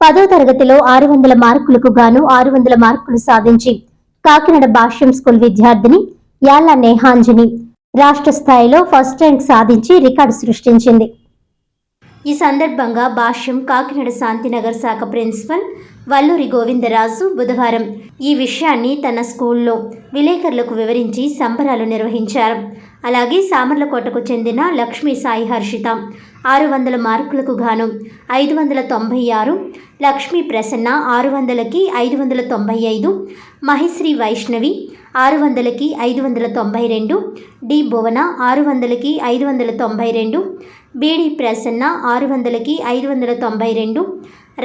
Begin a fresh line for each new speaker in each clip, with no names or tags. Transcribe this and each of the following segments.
10వ తరగతిలో 600 మార్కులకు గాను 600 మార్కులు సాధించి కాకినాడ భాష్యం స్కూల్ విద్యార్థిని యాళ్ల నేహాంజని రాష్ట్ర స్థాయిలో ఫస్ట్ ర్యాంక్ సాధించి రికార్డు సృష్టించింది. ఈ సందర్భంగా భాష్యం కాకినాడ శాంతినగర్ శాఖ ప్రిన్సిపల్ వల్లూరి గోవిందరాజు బుధవారం ఈ విషయాన్ని తన స్కూల్లో విలేకరులకు వివరించి సంబరాలు నిర్వహించారు. అలాగే సామర్లకోటకు చెందిన లక్ష్మీ సాయి హర్షిత 600 మార్కులకు గాను 596, లక్ష్మీ ప్రసన్న 600కి 595, మహిశ్రీ వైష్ణవి 600కి 592, డి భువన 600కి 592, బీడి ప్రసన్న 600కి 592,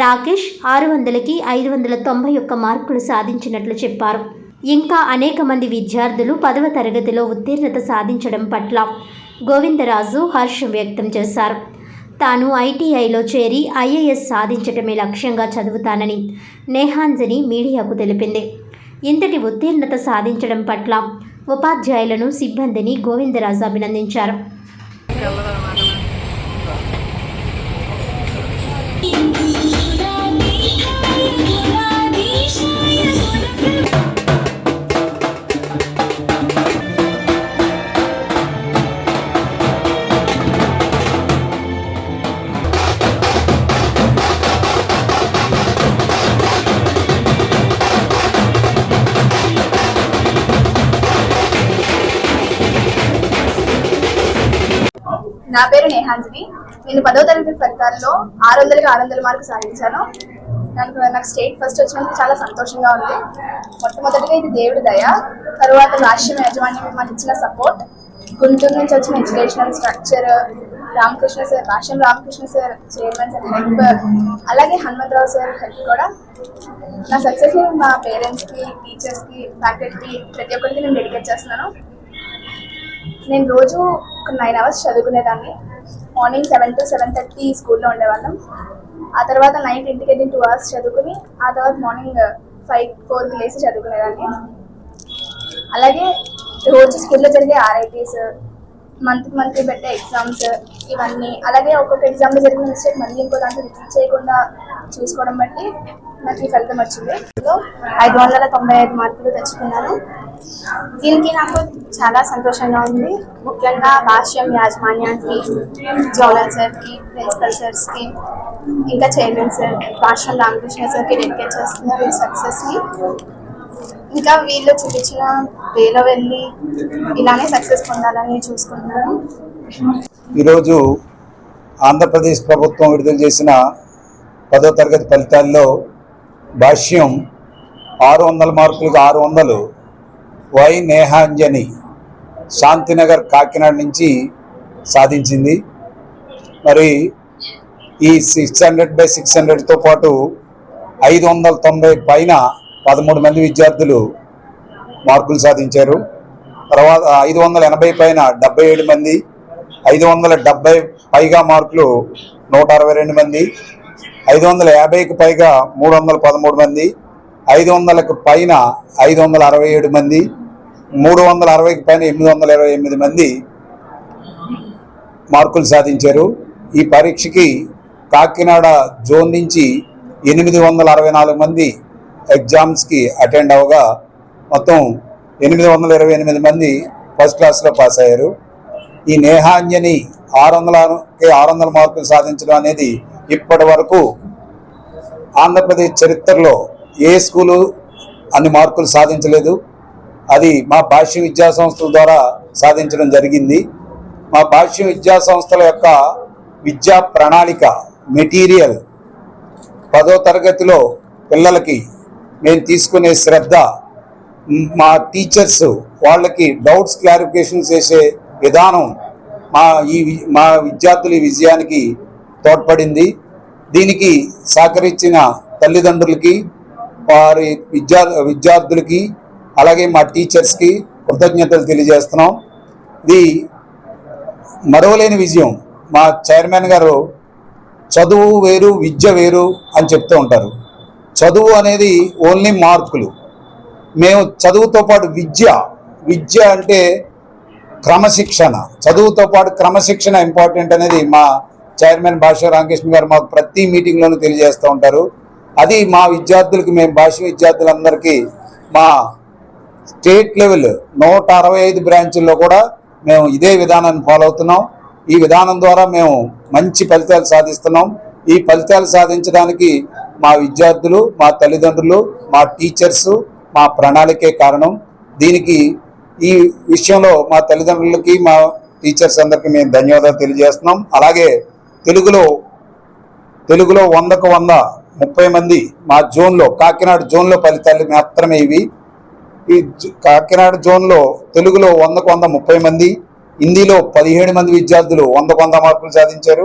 రాకేష్ 600కి 591 మార్కులు సాధించినట్లు చెప్పారు. ఇంకా అనేక మంది విద్యార్థులు 10వ తరగతిలో ఉత్తీర్ణత సాధించడం పట్ల గోవిందరాజు హర్షం వ్యక్తం చేశారు. తాను ఐటీఐలో చేరి ఐఏఎస్ సాధించటమే లక్ష్యంగా చదువుతానని నేహాంజని మీడియాకు తెలిపింది. ఇంతటి ఉత్తీర్ణత సాధించడం పట్ల ఉపాధ్యాయులను, సిబ్బందిని గోవిందరాజు అభినందించారు.
నా పేరు నేహాంజని. నేను 10వ తరగతి ఫలితాల్లో 600కి 600 మార్కులు సాధించాను. నాకు స్టేట్ ఫస్ట్ వచ్చినందుకు చాలా సంతోషంగా ఉంది. మొట్టమొదటిగా ఇది దేవుడి దయ, తర్వాత రాష్ట్రం యాజమాన్యం మాకు ఇచ్చిన సపోర్ట్, గుంటూరు నుంచి వచ్చిన educational structure, Ramakrishna sir, Ramakrishna sir chairman sir help, అలాగే హనుమంతరావు సార్ హెల్ప్ కూడా. నా సక్సెస్ని మా పేరెంట్స్కి, టీచర్స్కి, ఫ్యాకల్టీకి ప్రతి ఒక్కరికి నేను డెడికేట్ చేస్తున్నాను. నేను రోజు ఒక 9 hours చదువుకునేదాన్ని. మార్నింగ్ 7 to 7:30 స్కూల్లో ఉండేవాళ్ళం. ఆ తర్వాత నైట్ ఇంటికి వెళ్ళి 2 hours చదువుకుని, ఆ తర్వాత మార్నింగ్ 4కి లేచి చదువుకునేదాన్ని. అలాగే రోజు స్కూల్లో జరిగే RITs, మంత్లీ పెట్టే ఎగ్జామ్స్, ఇవన్నీ, అలాగే ఒక్కొక్క ఎగ్జామ్లో జరిగిన మిస్టేక్ మళ్ళీ ఇంకో దాంట్లో రిపీట్ చేయకుండా చూసుకోవడం బట్టి నాకు ఈ ఫలితం వచ్చింది. 595 మార్కులు తెచ్చుకున్నాను. దీనికి నాకు చాలా సంతోషంగా ఉంది. ముఖ్యంగా భాష్యం యాజమాన్యానికి, జోనల్ సార్కి, ప్రిన్సిపల్ సార్స్కి, ఇంకా చైర్మన్ సార్ భాష్యం రామకృష్ణ సార్కి డెడికేట్ చేస్తున్నారు ఈ సక్సెస్ని. ఇంకా వీళ్ళు చూపించిన వేలో వెళ్ళి ఇలానే సక్సెస్ పొందాలని చూసుకుంటున్నాను.
ఈరోజు ఆంధ్రప్రదేశ్ ప్రభుత్వం విడుదల చేసిన 10వ తరగతి ఫలితాల్లో భాష్యం 600 మార్కులకు 600 వై నేహాంజని శాంతినగర్ కాకినాడ నుంచి సాధించింది. మరి ఈ 600/600తో పాటు 590 పైన 13 మంది విద్యార్థులు మార్కులు సాధించారు. తర్వాత 580 పైన 77 మంది, 570 పైగా మార్కులు 162 మంది, 550కి పైగా 313 మంది, 500కి పైన 567 మంది, 360కి పైన 828 మంది మార్కులు సాధించారు. ఈ పరీక్షకి కాకినాడ జోన్ నుంచి 864 మంది ఎగ్జామ్స్కి అటెండ్ అవ్వగా మొత్తం 828 మంది ఫస్ట్ క్లాస్లో పాస్ అయ్యారు. ఈ నేహాంజని 600కి 600 మార్కులు సాధించడం అనేది ఇప్పటి వరకు ఆంధ్రప్రదేశ్ చరిత్రలో ఏ స్కూలు అన్ని మార్కులు సాధించలేదు. అది మా భాష్య విద్యా సంస్థల ద్వారా సాధించడం జరిగింది. మా భాష్య విద్యా సంస్థల యొక్క విద్యా ప్రణాళిక మెటీరియల్ 10వ తరగతిలో పిల్లలకి మేము తీసుకునే శ్రద్ధ, మా టీచర్స్ వాళ్ళకి డౌట్స్ క్లారిఫికేషన్ చేసే విధానం మా విద్యార్థుల విజయానికి తోడ్పడింది. దీనికి సహకరించిన తల్లిదండ్రులకి, వారి విద్యార్థులకి, అలాగే మా టీచర్స్కి కృతజ్ఞతలు తెలియజేస్తున్నాం. ఇది మరవలేని విజయం. మా చైర్మన్ గారు చదువు వేరు, విద్య వేరు అని చెప్తూ ఉంటారు. చదువు అనేది ఓన్లీ మార్కులు. మేము చదువుతో పాటు విద్య అంటే క్రమశిక్షణ, చదువుతో పాటు క్రమశిక్షణ ఇంపార్టెంట్ అనేది మా చైర్మన్ భాష్యం రామకృష్ణ గారు మాకు ప్రతి మీటింగ్లోనూ తెలియజేస్తూ ఉంటారు. అది మా విద్యార్థులకి, మేము భాష విద్యార్థులందరికీ మా స్టేట్ లెవెల్ 165 బ్రాంచుల్లో కూడా మేము ఇదే విధానాన్ని ఫాలో అవుతున్నాం. ఈ విధానం ద్వారా మేము మంచి ఫలితాలు సాధిస్తున్నాం. ఈ ఫలితాలు సాధించడానికి మా విద్యార్థులు, మా తల్లిదండ్రులు, మా టీచర్సు, మా ప్రణాళికే కారణం. దీనికి ఈ విషయంలో మా తల్లిదండ్రులకి, మా టీచర్స్ అందరికీ మేము ధన్యవాదాలు తెలియజేస్తున్నాం. అలాగే తెలుగులో 100కు 100 30 మంది మా జోన్లో, కాకినాడ జోన్లో ఫలితాలు మాత్రమే ఇవి. ఈ కాకినాడ జోన్లో తెలుగులో 100కు 100 30 మంది, హిందీలో 17 మంది విద్యార్థులు 100కు 100 మార్కులు సాధించారు.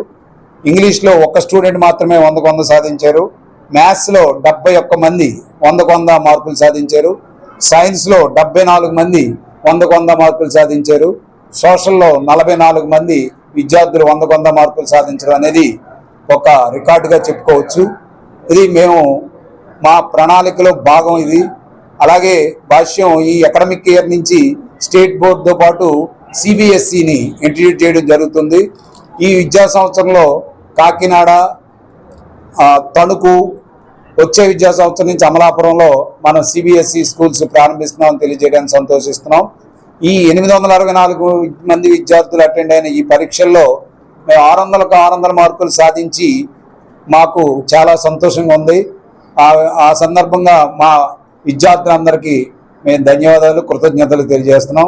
ఇంగ్లీష్లో ఒక స్టూడెంట్ మాత్రమే 100కు 100 సాధించారు. మ్యాథ్స్లో 71 మంది 100కు 100 మార్కులు సాధించారు. సైన్స్లో 74 మంది 100కు 100 మార్కులు సాధించారు. సోషల్లో 44 మంది విద్యార్థులు 100కు 100 మార్కులు సాధించడం అనేది ఒక రికార్డుగా చెప్పుకోవచ్చు. ఇది మేము మా ప్రణాళికలో భాగం ఇది. అలాగే భాష్యం ఈ అకాడమిక్ ఇయర్ నుంచి స్టేట్ బోర్డుతో పాటు సిబిఎస్ఈని ఇంట్రడ్యూస్ చేయడం జరుగుతుంది. ఈ విద్యా సంవత్సరంలో కాకినాడ, తణుకు, వచ్చే విద్యా సంవత్సరం నుంచి అమలాపురంలో మనం సిబిఎస్ఈ స్కూల్స్ ప్రారంభిస్తున్నామని తెలియజేయడానికి సంతోషిస్తున్నాం. ఈ 864 మంది విద్యార్థులు అటెండ్ అయిన ఈ పరీక్షల్లో మేము 600కు 600 మార్కులు సాధించి మాకు చాలా సంతోషంగా ఉంది. ఆ సందర్భంగా మా విద్యార్థులందరికీ మేము ధన్యవాదాలు, కృతజ్ఞతలు తెలియజేస్తున్నాం.